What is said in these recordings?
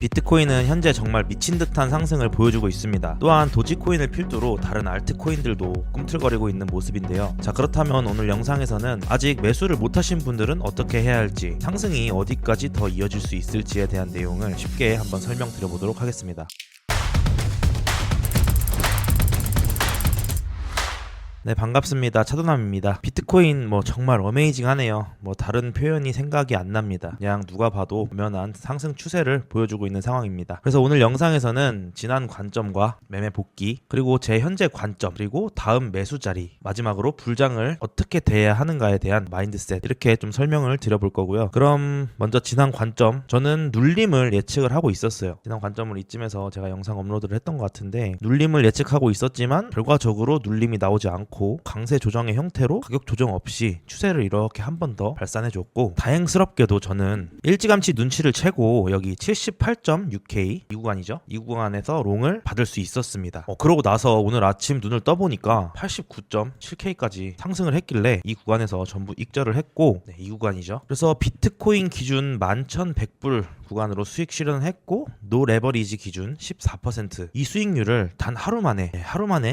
비트코인은 현재 정말 미친 듯한 상승을 보여주고 있습니다. 또한 도지코인을 필두로 다른 알트코인들도 꿈틀거리고 있는 모습인데요. 자, 그렇다면 오늘 영상에서는 아직 매수를 못하신 분들은 어떻게 해야 할지, 상승이 어디까지 더 이어질 수 있을지에 대한 내용을 쉽게 한번 설명드려보도록 하겠습니다. 네, 반갑습니다. 차도남입니다. 비트코인 정말 어메이징하네요. 다른 표현이 생각이 안 납니다. 그냥 누가 봐도 엄연한 상승 추세를 보여주고 있는 상황입니다. 그래서 오늘 영상에서는 지난 관점과 매매 복귀, 그리고 제 현재 관점, 그리고 다음 매수 자리, 마지막으로 불장을 어떻게 대해야 하는가에 대한 마인드셋, 이렇게 좀 설명을 드려볼 거고요. 그럼 먼저 지난 관점, 저는 눌림을 예측을 하고 있었어요. 지난 관점을 이쯤에서 제가 영상 업로드를 했던 것 같은데, 눌림을 예측하고 있었지만 결과적으로 눌림이 나오지 않고 강세 조정의 형태로 가격 조정 없이 추세를 이렇게 한 번 더 발산해줬고, 다행스럽게도 저는 일찌감치 눈치를 채고 여기 78.6K 이 구간이죠. 이 구간에서 롱을 받을 수 있었습니다. 그러고 나서 오늘 아침 눈을 떠보니까 89.7K까지 상승을 했길래 이 구간에서 전부 익절을 했고, 이 구간이죠. 그래서 비트코인 기준 11,100불 구간으로 수익 실현했고, 노 레버리지 기준 14%, 이 수익률을 단 하루 만에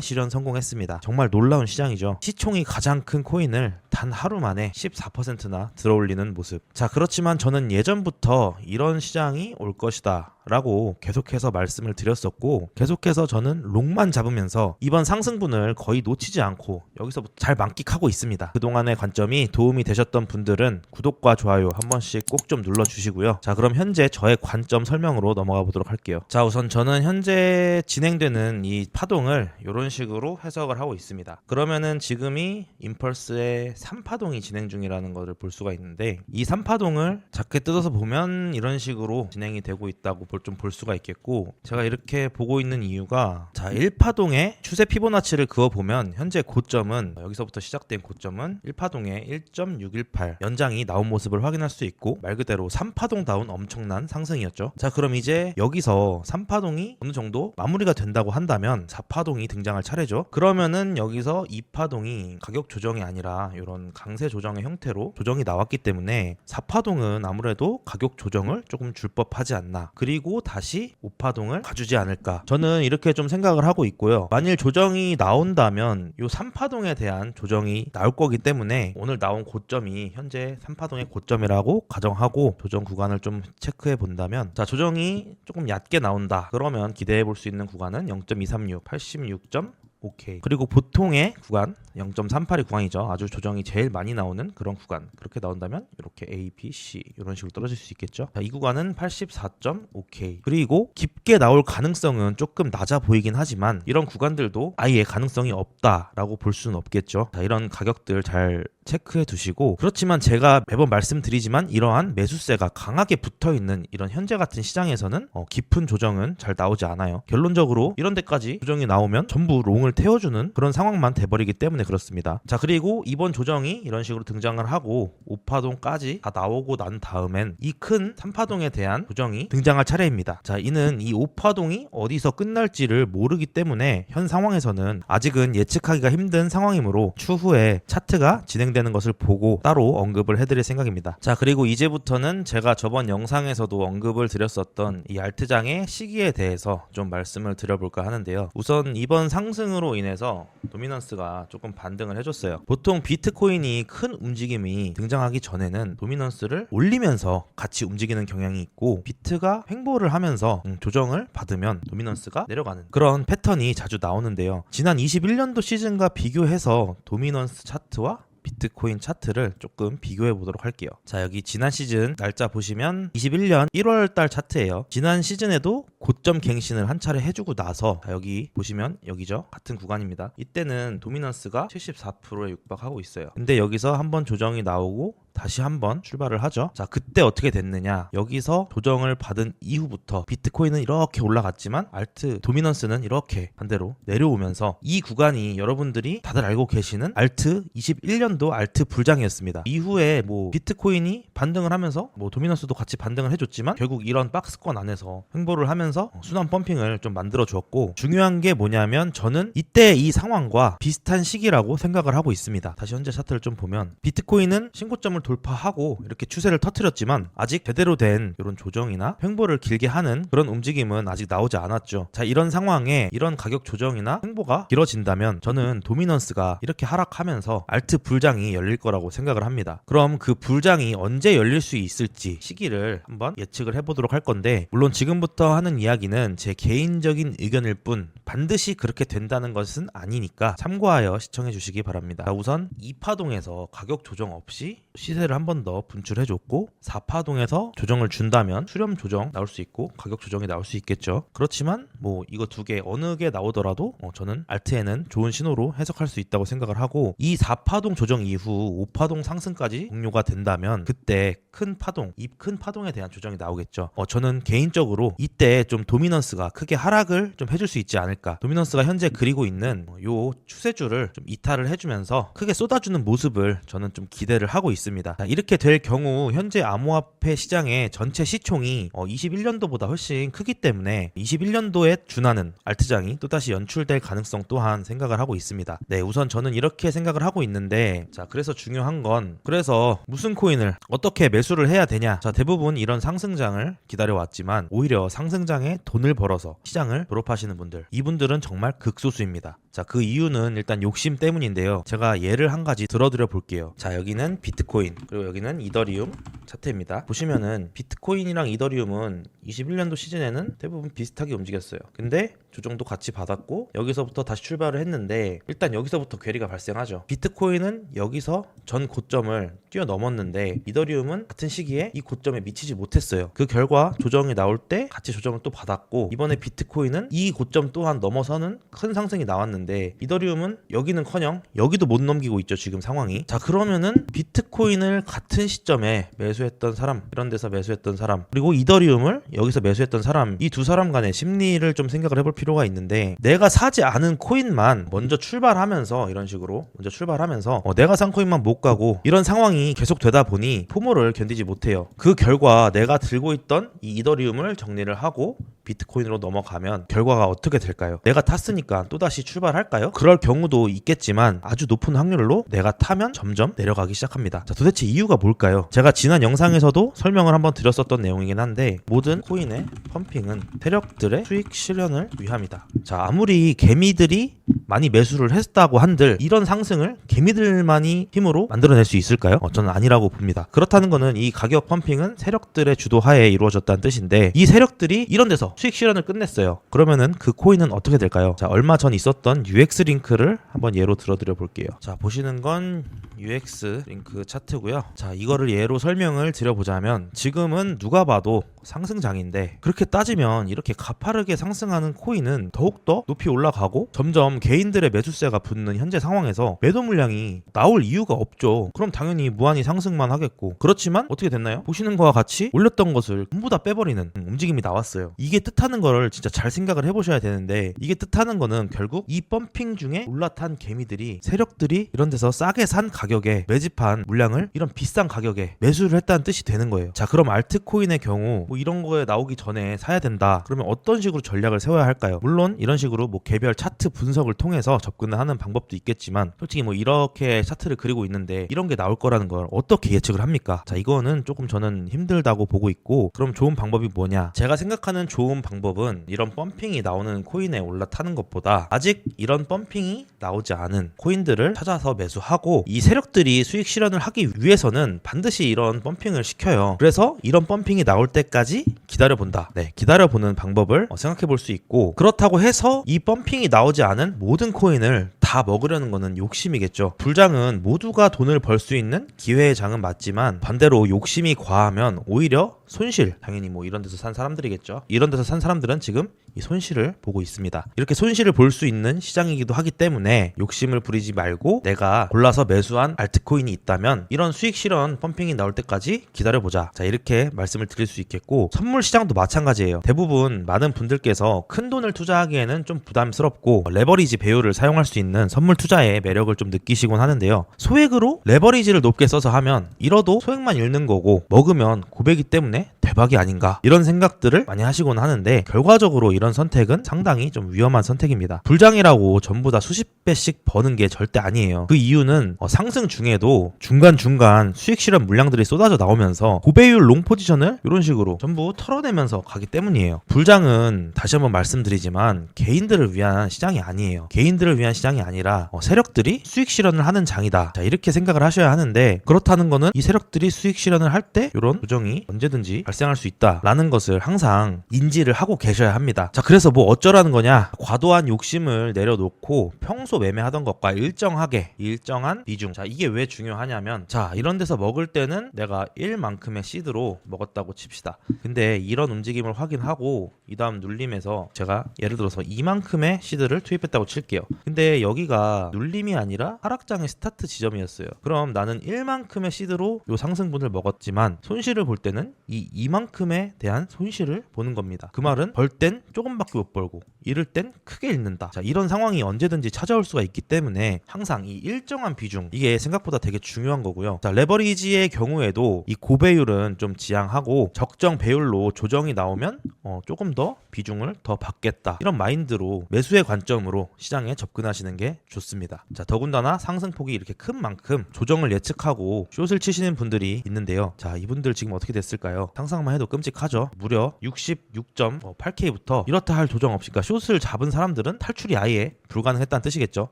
실현 성공했습니다. 정말 놀라운 시장이죠. 시총이 가장 큰 코인을 단 하루 만에 14%나 들어올리는 모습. 자, 그렇지만 저는 예전부터 이런 시장이 올 것이다 라고 계속해서 말씀을 드렸었고, 계속해서 저는 롱만 잡으면서 이번 상승분을 거의 놓치지 않고 여기서부터 잘 만끽하고 있습니다. 그동안의 관점이 도움이 되셨던 분들은 구독과 좋아요 한 번씩 꼭 좀 눌러주시고요. 자, 그럼 현재 저의 관점 설명으로 넘어가 보도록 할게요. 자, 우선 저는 현재 진행되는 이 파동을 이런 식으로 해석을 하고 있습니다. 그러면은 지금이 임펄스의 3파동이 진행 중이라는 것을 볼 수가 있는데, 이 3파동을 작게 뜯어서 보면 이런 식으로 진행이 되고 있다고 좀 볼 수가 있겠고, 제가 이렇게 보고 있는 이유가, 자, 1파동의 추세 피보나치를 그어보면 현재 고점은, 여기서부터 시작된 고점은 1파동의 1.618 연장이 나온 모습을 확인할 수 있고, 말 그대로 3파동다운 엄청난 상승이었죠. 자, 그럼 이제 여기서 3파동이 어느 정도 마무리가 된다고 한다면 4파동이 등장할 차례죠. 그러면은 여기서 2파동이 가격 조정이 아니라 이런 강세 조정의 형태로 조정이 나왔기 때문에 4파동은 아무래도 가격 조정을 조금 줄 법하지 않나, 그리고 다시 5파동을 가주지 않을까, 저는 이렇게 좀 생각을 하고 있고요. 만일 조정이 나온다면 이 3파동에 대한 조정이 나올 거기 때문에 오늘 나온 고점이 현재 3파동의 고점이라고 가정하고 조정 구간을 좀 체크해 본다면, 자, 조정이 조금 얕게 나온다 그러면 기대해 볼 수 있는 구간은 0.236, 86.5K, 그리고 보통의 구간 0.382 구간이죠. 아주 조정이 제일 많이 나오는 그런 구간, 그렇게 나온다면 이렇게 A, B, C 이런 식으로 떨어질 수 있겠죠. 자, 이 구간은 84.5K, 그리고 깊게 나올 가능성은 조금 낮아 보이긴 하지만 이런 구간들도 아예 가능성이 없다라고 볼 수는 없겠죠. 자, 이런 가격들 잘 체크해 두시고, 그렇지만 제가 매번 말씀드리지만 이러한 매수세가 강하게 붙어있는 이런 현재 같은 시장에서는 깊은 조정은 잘 나오지 않아요. 결론적으로 이런 데까지 조정이 나오면 전부 롱을 태워주는 그런 상황만 돼버리기 때문에 그렇습니다. 자, 그리고 이번 조정이 이런 식으로 등장을 하고 5파동까지 다 나오고 난 다음엔 이 큰 3파동에 대한 조정이 등장할 차례입니다. 자, 이는 이 5파동이 어디서 끝날지를 모르기 때문에 현 상황에서는 아직은 예측하기가 힘든 상황이므로 추후에 차트가 진행되는 것을 보고 따로 언급을 해드릴 생각입니다. 자, 그리고 이제부터는 제가 저번 영상에서도 언급을 드렸었던 이 알트장의 시기에 대해서 좀 말씀을 드려볼까 하는데요. 우선 이번 상승으로 인해서 도미넌스가 조금 반등을 해줬어요. 보통 비트코인이 큰 움직임이 등장하기 전에는 도미넌스를 올리면서 같이 움직이는 경향이 있고, 비트가 횡보를 하면서 조정을 받으면 도미넌스가 내려가는 그런 패턴이 자주 나오는데요. 지난 21년도 시즌과 비교해서 도미넌스 차트와 비트코인 차트를 조금 비교해 보도록 할게요. 자, 여기 지난 시즌 날짜 보시면 21년 1월 달 차트예요. 지난 시즌에도 고점 갱신을 한 차례 해주고 나서, 자, 여기 보시면 여기죠. 같은 구간입니다. 이때는 도미넌스가 74%에 육박하고 있어요. 근데 여기서 한번 조정이 나오고 다시 한번 출발을 하죠. 자, 그때 어떻게 됐느냐, 여기서 조정을 받은 이후부터 비트코인은 이렇게 올라갔지만 알트 도미넌스는 이렇게 반대로 내려오면서, 이 구간이 여러분들이 다들 알고 계시는 알트 21년도 알트 불장이었습니다. 이후에 비트코인이 반등을 하면서 도미넌스도 같이 반등을 해줬지만 결국 이런 박스권 안에서 횡보를 하면서 순환 펌핑을 좀 만들어 주었고, 중요한 게 뭐냐면 저는 이때 이 상황과 비슷한 시기라고 생각을 하고 있습니다. 다시 현재 차트를 좀 보면 비트코인은 신고점을 돌파하고 이렇게 추세를 터뜨렸지만 아직 제대로 된 이런 조정이나 횡보를 길게 하는 그런 움직임은 아직 나오지 않았죠. 자, 이런 상황에 이런 가격 조정이나 횡보가 길어진다면 저는 도미넌스가 이렇게 하락하면서 알트 불장이 열릴 거라고 생각을 합니다. 그럼 그 불장이 언제 열릴 수 있을지 시기를 한번 예측을 해보도록 할 건데, 물론 지금부터 하는 이야기는 제 개인적인 의견일 뿐 반드시 그렇게 된다는 것은 아니니까 참고하여 시청해 주시기 바랍니다. 자, 우선 2파동에서 가격 조정 없이 시세를 한 번 더 분출해줬고 4파동에서 조정을 준다면 수렴 조정 나올 수 있고 가격 조정이 나올 수 있겠죠. 그렇지만 뭐 이거 두 개 어느 게 나오더라도 저는 알트에는 좋은 신호로 해석할 수 있다고 생각을 하고, 이 4파동 조정 이후 5파동 상승까지 종료가 된다면 그때 큰 파동, 이 큰 파동에 대한 조정이 나오겠죠. 저는 개인적으로 이때 좀 도미넌스가 크게 하락을 좀 해줄 수 있지 않을까. 도미넌스가 현재 그리고 있는 요 추세줄을 좀 이탈을 해주면서 크게 쏟아주는 모습을 저는 좀 기대를 하고 있습니다. 자, 이렇게 될 경우 현재 암호화폐 시장의 전체 시총이 21년도보다 훨씬 크기 때문에 21년도에 준하는 알트장이 또다시 연출될 가능성 또한 생각을 하고 있습니다. 네, 우선 저는 이렇게 생각을 하고 있는데, 자, 그래서 중요한 건, 그래서 무슨 코인을 어떻게 매수를 해야 되냐. 자, 대부분 이런 상승장을 기다려왔지만 오히려 상승장에 돈을 벌어서 시장을 졸업하시는 분들, 이분들은 정말 극소수입니다. 자, 그 이유는 일단 욕심 때문인데요. 제가 예를 한 가지 들어드려 볼게요. 자, 여기는 비트코인, 그리고 여기는 이더리움 차트입니다. 보시면은 비트코인이랑 이더리움은 21년도 시즌에는 대부분 비슷하게 움직였어요. 근데 조정도 같이 받았고 여기서부터 다시 출발을 했는데, 일단 여기서부터 괴리가 발생하죠. 비트코인은 여기서 전 고점을 뛰어넘었는데 이더리움은 같은 시기에 이 고점에 미치지 못했어요. 그 결과 조정이 나올 때 같이 조정을 또 받았고, 이번에 비트코인은 이 고점 또한 넘어서는 큰 상승이 나왔는데 이더리움은 여기는커녕 여기도 못 넘기고 있죠, 지금 상황이. 자, 그러면은 비트코인을 같은 시점에 매수했던 사람, 이런 데서 매수했던 사람, 그리고 이더리움을 여기서 매수했던 사람, 이 두 사람 간의 심리를 좀 생각을 해볼 필요가 있는데, 내가 사지 않은 코인만 먼저 출발하면서, 이런 식으로 먼저 출발하면서 내가 산 코인만 못 가고 이런 상황이 계속 되다 보니 포모를 견디지 못해요. 그 결과 내가 들고 있던 이 이더리움을 정리를 하고 비트코인으로 넘어가면 결과가 어떻게 될까요? 내가 탔으니까 또다시 출발할까요? 그럴 경우도 있겠지만 아주 높은 확률로 내가 타면 점점 내려가기 시작합니다. 자, 도대체 이유가 뭘까요? 제가 지난 영상에서도 설명을 한번 드렸었던 내용이긴 한데, 모든 코인의 펌핑은 세력들의 수익 실현을 위함이다. 자, 아무리 개미들이 많이 매수를 했다고 한들 이런 상승을 개미들만이 힘으로 만들어낼 수 있을까요? 저는 아니라고 봅니다. 그렇다는 거는 이 가격 펌핑은 세력들의 주도하에 이루어졌다는 뜻인데, 이 세력들이 이런 데서 수익 실현을 끝냈어요. 그러면은 그 코인은 어떻게 될까요? 자, 얼마 전 있었던 UX 링크를 한번 예로 들어드려 볼게요. 자, 보시는 건 UX 링크 차트고요. 자, 이거를 예로 설명을 드려보자면, 지금은 누가 봐도 상승장인데 그렇게 따지면 이렇게 가파르게 상승하는 코인은 더욱더 높이 올라가고 점점 개인들의 매수세가 붙는 현재 상황에서 매도 물량이 나올 이유가 없죠. 그럼 당연히 무한히 상승만 하겠고, 그렇지만 어떻게 됐나요? 보시는 거와 같이 올렸던 것을 전부 다 빼버리는 움직임이 나왔어요. 이게 뜻하는 거를 진짜 잘 생각을 해보셔야 되는데, 이게 뜻하는 거는 결국 이 펌핑 중에 올라탄 개미들이, 세력들이 이런 데서 싸게 산 가격에 매집한 물량을 이런 비싼 가격에 매수를 했다는 뜻이 되는 거예요. 자, 그럼 알트코인의 경우 뭐 이런 거에 나오기 전에 사야 된다, 그러면 어떤 식으로 전략을 세워야 할까요? 물론 이런 식으로 뭐 개별 차트 분석을 통해서 접근을 하는 방법도 있겠지만, 솔직히 뭐 이렇게 차트를 그리고 있는데 이런 게 나올 거라는 걸 어떻게 예측을 합니까? 자, 이거는 조금 저는 힘들다고 보고 있고, 그럼 좋은 방법이 뭐냐? 제가 생각하는 좋은 방법은 이런 펌핑이 나오는 코인에 올라타는 것보다 아직 이런 펌핑이 나오지 않은 코인들을 찾아서 매수하고, 이 세력들이 수익 실현을 하기 위해서는 반드시 이런 펌핑을 시켜요. 그래서 이런 펌핑이 나올 때까지 기다려본다. 네, 기다려보는 방법을 생각해 볼 수 있고, 그렇다고 해서 이 펌핑이 나오지 않은 모든 코인을 다 먹으려는 거는 욕심이겠죠. 불장은 모두가 돈을 벌 수 있는 기회의 장은 맞지만, 반대로 욕심이 과하면 오히려 손실, 당연히 뭐 이런 데서 산 사람들이겠죠. 이런 데서 산 사람들은 지금 이 손실을 보고 있습니다. 이렇게 손실을 볼 수 있는 시장이기도 하기 때문에 욕심을 부리지 말고, 내가 골라서 매수한 알트코인이 있다면 이런 수익 실현 펌핑이 나올 때까지 기다려보자. 자, 이렇게 말씀을 드릴 수 있겠고, 선물 시장도 마찬가지예요. 대부분 많은 분들께서 큰 돈을 투자하기에는 좀 부담스럽고 레버리지 배율을 사용할 수 있는 선물 투자의 매력을 좀 느끼시곤 하는데요. 소액으로 레버리지를 높게 써서 하면 잃어도 소액만 잃는 거고 먹으면 고배기 때문에 대박이 아닌가 이런 생각들을 많이 하시곤 하는데 결과적으로 이런 선택은 상당히 좀 위험한 선택입니다. 불장이라고 전부 다 수십 배씩 버는 게 절대 아니에요. 그 이유는 상승 중에도 중간중간 수익 실현 물량들이 쏟아져 나오면서 고배율 롱 포지션을 이런 식으로 전부 털어내면서 가기 때문이에요. 불장은 다시 한번 말씀드리지만 개인들을 위한 시장이 아니에요. 개인들을 위한 시장이 아니라 세력들이 수익 실현을 하는 장이다. 자, 이렇게 생각을 하셔야 하는데 그렇다는 거는 이 세력들이 수익 실현을 할 때 이런 조정이 언제든지 발생할 수 있다라는 것을 항상 인지를 하고 계셔야 합니다. 자, 그래서 뭐 어쩌라는 거냐? 과도한 욕심을 내려놓고 평소 매매하던 것과 일정한 비중. 자, 이게 왜 중요하냐면 자, 이런 데서 먹을 때는 내가 1만큼의 시드로 먹었다고 칩시다. 근데 이런 움직임을 확인하고 이 다음 눌림에서 제가 예를 들어서 이만큼의 시드를 투입했다고 칠게요. 근데 여기가 눌림이 아니라 하락장의 스타트 지점이었어요. 그럼 나는 1만큼의 시드로 요 상승분을 먹었지만 손실을 볼 때는 이만큼에 대한 손실을 보는 겁니다. 그 말은 벌 땐 조금밖에 못 벌고 잃을 땐 크게 잃는다. 자, 이런 상황이 언제든지 찾아올 수가 있기 때문에 항상 이 일정한 비중, 이게 생각보다 되게 중요한 거고요. 자, 레버리지의 경우에도 이 고배율은 좀 지양하고 적정 배율로 조정이 나오면 조금 더 비중을 더 받겠다, 이런 마인드로 매수의 관점으로 시장에 접근하시는 게 좋습니다. 자, 더군다나 상승폭이 이렇게 큰 만큼 조정을 예측하고 숏을 치시는 분들이 있는데요. 자, 이분들 지금 어떻게 됐을까요? 상상만 해도 끔찍하죠. 무려 66.8K부터 이렇다 할 조정 없이, 그러니까 숏을 잡은 사람들은 탈출이 아예 불가능했다는 뜻이겠죠.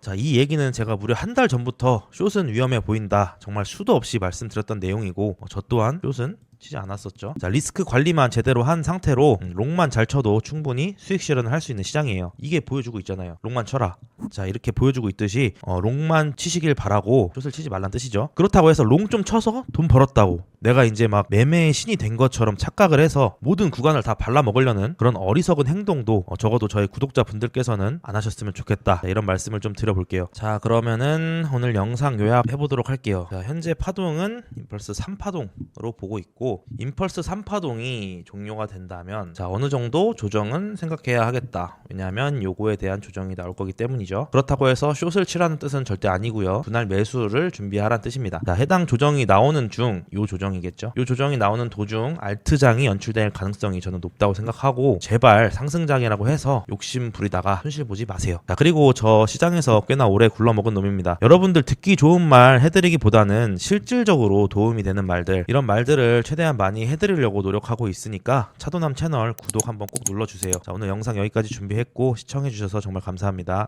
자, 이 얘기는 제가 무려 한 달 전부터 숏은 위험해 보인다, 정말 수도 없이 말씀드렸던 내용이고 저 또한 숏은 치지 않았었죠. 자, 리스크 관리만 제대로 한 상태로 롱만 잘 쳐도 충분히 수익 실현을 할 수 있는 시장이에요. 이게 보여주고 있잖아요. 롱만 쳐라. 자, 이렇게 보여주고 있듯이 롱만 치시길 바라고 숏을 치지 말란 뜻이죠. 그렇다고 해서 롱 좀 쳐서 돈 벌었다고 내가 이제 막 매매의 신이 된 것처럼 착각을 해서 모든 구간을 다 발라먹으려는 그런 어리석은 행동도 적어도 저희 구독자분들께서는 안 하셨으면 좋겠다, 자, 이런 말씀을 좀 드려볼게요. 자, 그러면은 오늘 영상 요약해보도록 할게요. 자, 현재 파동은 임펄스 3파동으로 보고 있고 임펄스 3파동이 종료가 된다면 자, 어느 정도 조정은 생각해야 하겠다. 왜냐하면 요거에 대한 조정이 나올 거기 때문이죠. 그렇다고 해서 숏을 치라는 뜻은 절대 아니고요. 분할 매수를 준비하라는 뜻입니다. 자, 해당 조정이 나오는 중 요 조정이겠죠. 요 조정이 나오는 도중 알트장이 연출될 가능성이 저는 높다고 생각하고 제발 상승장이라고 해서 욕심 부리다가 손실 보지 마세요. 자, 그리고 저 시장에서 꽤나 오래 굴러먹은 놈입니다. 여러분들 듣기 좋은 말 해드리기보다는 실질적으로 도움이 되는 말들, 이런 말들을 최대한 많이 해드리려고 노력하고 있으니까 차도남 채널 구독 한번 꼭 눌러주세요. 자, 오늘 영상 여기까지 준비했고 시청해주셔서 정말 감사합니다.